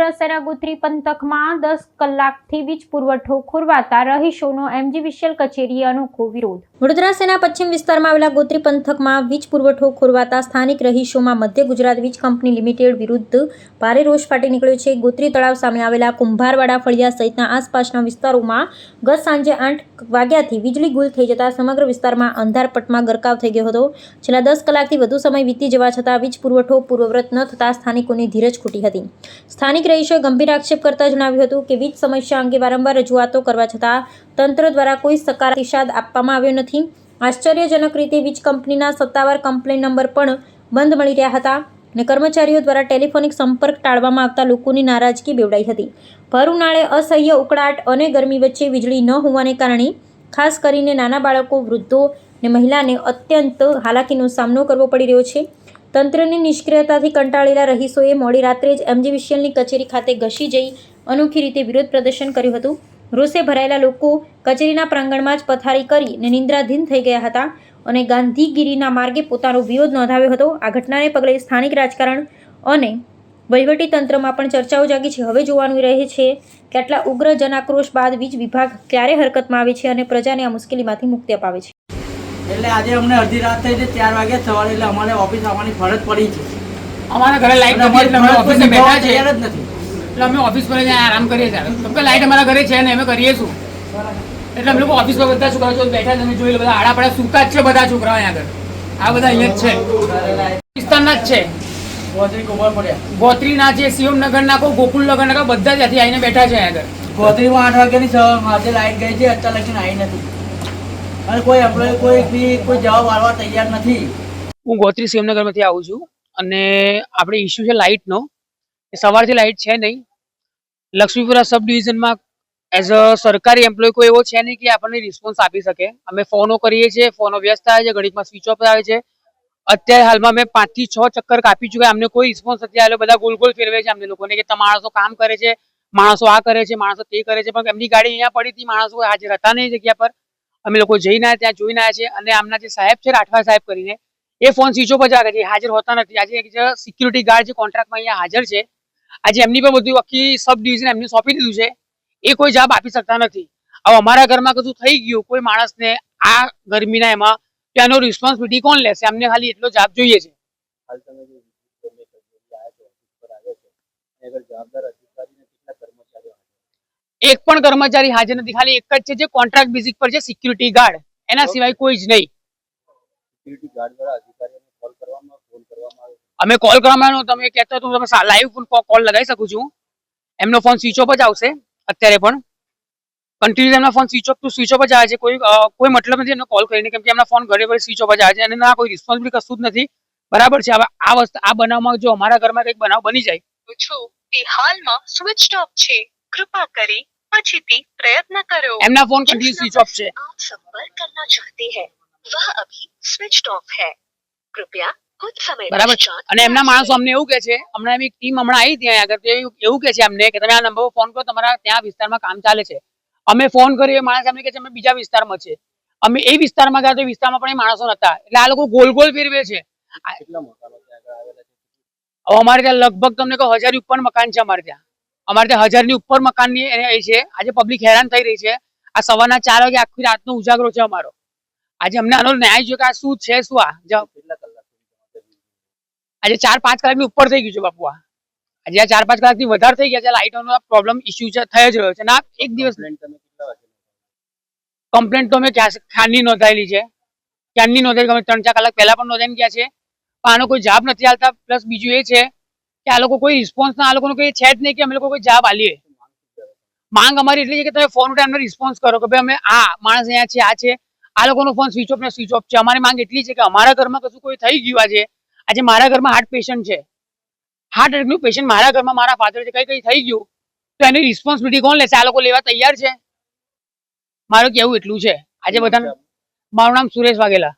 વડોદરા શહેરના ગોત્રી પંથકમાં 10 કલાકથી વીજ પુરવઠો ખોરવાતા રહીશોનો MGVCL કચેરીએ અનોખો વિરોધ। વડોદરા શહેરના પશ્ચિમ વિસ્તારમાં આવેલા ગોત્રી પંથકમાં વીજ પુરવઠો ખોરવાતા સ્થાનિક રહીશોમાં મધ્ય ગુજરાત વીજ કંપની લિમિટેડ વિરુદ્ધ ભારે રોષ ફાટી નીકળ્યો છે। ગોત્રી તળાવ સામે આવેલા કુંભારવાડા ફળિયા સહિતના આસપાસના વિસ્તારોમાં ગત સાંજે 8 વાગ્યાથી વીજળી ગુલ થઈ જતા સમગ્ર વિસ્તારમાં અંધારપટમાં ગરકાવ થઈ ગયો હતો। છેલ્લા 10 કલાકથી વધુ સમય વીતી જવા છતાં વીજ પુરવઠો પૂર્વવત ન થતા સ્થાનિકોની ધીરજ ખૂટી હતી। સ્થાનિક રહીશોએ ગંભીર આક્ષેપ કરતા જણાવ્યું હતું કે વીજ સમસ્યા અંગે વારંવાર રજૂઆતો કરવા છતાં તંત્ર દ્વારા કોઈ સકારાત્મક પ્રતિસાદ આપવામાં આવ્યો નથી। આશ્ચર્યજનક રીતે વીજ કંપનીના સત્તાવાર કમ્પ્લેન નંબર પણ બંધ મળી રહ્યા હતા અને કર્મચારીઓ દ્વારા ટેલિફોનિક સંપર્ક ટાળવામાં આવતા લોકોની નારાજગી બેવડાઈ હતી। ભર ઉનાળે અસહ્ય ઉકળાટ અને ગરમી વચ્ચે વીજળી ન હોવાને કારણે ખાસ કરીને નાના બાળકો, વૃદ્ધો અને મહિલાને અત્યંત હાલાકીનો સામનો કરવો પડી રહ્યો છે। તંત્રની નિષ્ક્રિયતાથી કંટાળેલા રહીશોએ મોડી રાત્રે જ MGVCLની કચેરી ખાતે ઘસી જઈ અનોખી રીતે વિરોધ પ્રદર્શન કર્યું હતું। રોષે ભરાયેલા લોકો કચેરીના પ્રાંગણમાં જ પથારી કરીને નિંદ્રાધીન થઈ ગયા હતા અને ગાંધીગીરીના માર્ગે પોતાનો વિરોધ નોંધાવ્યો હતો। આ ઘટનાને પગલે સ્થાનિક રાજકારણ અને વહીવટી તંત્રમાં પણ ચર્ચાઓ જાગી છે। હવે જોવાનું રહે છે કે આટલા ઉગ્ર જનાક્રોશ બાદ વીજ વિભાગ ક્યારે હરકતમાં આવે છે અને પ્રજાને આ મુશ્કેલીમાંથી મુક્તિ અપાવે છે। એટલે આજે અમને અડધી રાત થઈ છે, 4 વાગ્યા સવારે, એટલે અમારે ઓફિસ આવવાની ફરજ પડી છે। અમારા ઘરે લાઈટ નથી એટલે અમે ઓફિસે બેઠા છે તૈયાર જ નથી એટલે અમે ઓફિસ પર જઈને આરામ કરીએ છીએ કેમ કે લાઈટ અમારા ઘરે છે ને અમે કરીએ શું એટલે અમે લોકો ઓફિસ પર બધા છોકરાઓ બેઠા તમે જોઈ લો બધા આડા પડ્યા સૂકા જ છે બધા છોકરાઓ અહીંયા આગળ આ બધા અહીંયા જ છે વિસ્તારના જ છે ગોત્રી કોબર પડ્યા ગોત્રીના છે શિવમનગરના કો ગોકુલનગરના કો બધા ત્યાંથી આવીને બેઠા છે અહીંયા આગળ ગોત્રીમાં 8 વાગ્યાની આજે લાઈટ ગઈ છે, અત્યાર લગીને આવી નથી અને કોઈ એમ્પ્લોય કોઈ જવાબ આપવા તૈયાર નથી। હું ગોત્રી શિવમનગરમાંથી આવું છું અને આપણે ઇસ્યુ છે લાઇટનો સવારથી લાઇટ છે નહીં। લક્ષ્મીપુરા સબ ડિવિઝનમાં એઝ અ સરકારી એમ્પ્લોય કોઈ એવો છે નહીં કે આપણને રિસ્પોન્સ આપી શકે। અમે ફોનો કરીએ છીએ, ફોનો વ્યસ્ત થાય છે, ઘડીકમાં સ્વિચ ઓફ આવે છે। અત્યારે હાલમાં મેં 5 થી 6 ચક્કર કાપી ચૂક્યા, અમને કોઈ રિસ્પોન્સ નથી આવ્યો। બધા ગોલ ગોલ ફેરવે છે અમને લોકોને કે માણસો કામ કરે છે, માણસો આ કરે છે, માણસો તે કરે છે, પણ એમની ગાડી અહીંયા પડી હતી, માણસો હાજર હતા નહીં જગ્યા પર। અમે લોકો જઈને આવ્યા, ત્યાં જોઈને આવ્યા છે અને આમના જે સાહેબ છે રાઠવા સાહેબ કરીને એ ફોન સ્વિચ ઓફ જ આવે છે, હાજર હોતા નથી। આજે એક સિક્યુરિટી ગાર્ડ જે કોન્ટ્રાક્ટમાં અહીંયા હાજર છે, આજે એમની પર બધું આખી સબ ડિવિઝન એમને સોંપી દીધું છે, એ કોઈ જવાબ આપી શકતા નથી। હવે અમારા ઘરમાં કશું થઈ ગયું કોઈ માણસને આ ગરમીના એમાં ત્યાંનો રિસ્પોન્સિબિલિટી કોણ લેશે? અમને ખાલી એટલો જવાબ જોઈએ છે। એક પણ કર્મચારી હાજર નથી, ખાલી એક જ છે જે કોન્ટ્રાક્ટ બેઝિક પર છે સિક્યુરિટી ગાર્ડ, એના સિવાય કોઈ જ નહીં। અમે કોલ કરવામાં તમે કહેતો તો તમે લાઈવ કોલ લગાવી શકું છું। એમનો ફોન સ્વિચ ઓફ જ આવશે અત્યારે પણ કન્ટિન્યુઅસ એમના phone switch off to switch off જ આવે છે। કોઈ મતલબ નથી એમનો કોલ કરીને કેમ કે એમના ફોન ઘરે ઘરે સ્વિચ ઓફ જ આવે છે અને ના કોઈ રિસ્પોન્સિબિલિટી કશું જ નથી। બરાબર છે। હવે આ બનાવમાં જો અમારા ઘરમાં કંઈક બનાવ બની જાય છો તે હાલમાં સ્વિચ ઓફ છે, કૃપા કરી પછીથી પ્રયત્ન કરો। એમના ફોન કન્ટિન્યુ સ્વિચ ઓફ છે। आप संपर्क करना चाहते हैं वह अभी स्विच ऑफ है, कृपया कुछ समय બરાબર। અને એમના માણસો અમને એવું કે છે, હમણાં એમની ટીમ હમણાં આવી ત્યાં આગળ એવું કે છે અમને કે તમે આ નંબર પર ફોન કરો, તમારા ત્યાં વિસ્તારમાં કામ ચાલે છે। અમે ફોન કર્યો, માણસ અમને કે છે અમે બીજા વિસ્તારમાં છે, અમે એ વિસ્તારમાં ગયા તો એ વિસ્તારમાં પણ એ માણસો નતા। એટલે આ લોકો ગોલ ગોલ ફેરવે છે। અમારે ત્યાં લગભગ તમને કહો 1000 ની ઉપર મકાન છે। અમારે ત્યાં 1000 ની ઉપર મકાનની એ છે। આજે પબ્લિક હેરાન થઈ રહી છે। આ સવારના 4 વાગે આખી રાતનો ઉજાગરો છે અમારો। આજે અમને આનો ન્યાય જોઈએ કે આ શું છે શું આજે 4-5 કલાકની ઉપર થઈ ગયું છે બાપુ। આજે આ 4-5 કલાકથી વધારે થઈ ગયા છે। લાઇટોનો પ્રોબ્લેમ ઇસ્યુ છે થઈ જ રહ્યો છે ના એક દિવસ કમ્પ્લેન્ટ તો અમે ક્યારની નોંધાયેલી છે, ક્યારની નોંધાયેલી 3-4 કલાક પહેલા પણ નોંધાઈને ગયા છે પણ આનો કોઈ જવાબ નથી આવતા। પ્લસ બીજું એ છે કે આ લોકો કોઈ રિસ્પોન્સ ના, આ લોકોનો કોઈ છે જ નહીં કે અમે લોકો કોઈ જવાબ આલીએ। માંગ અમારી એટલી છે કે તમે ફોન ઉઠાવીને રિસ્પોન્સ કરો કે ભાઈ અમે આ માણસ અહીંયા છે, આ છે। આ લોકોનો ફોન સ્વિચ ઓફ ને સ્વિચ ઓફ છે। અમારી માંગ એટલી છે કે અમારા ઘરમાં કશું કોઈ થઈ ગયું આજે મારા ઘરમાં હાર્ટ પેશન્ટ છે, હાર્ટ એટેકનું પેશન્ટ મારા ઘરમાં મારા ફાધર છે, કઈ થઈ ગયું તો એની રિસ્પોન્સિબિલિટી કોણ લેશે? આ લોકો લેવા તૈયાર છે? મારું કેવું એટલું છે। આજે બધાને મારું નામ સુરેશ વાઘેલા।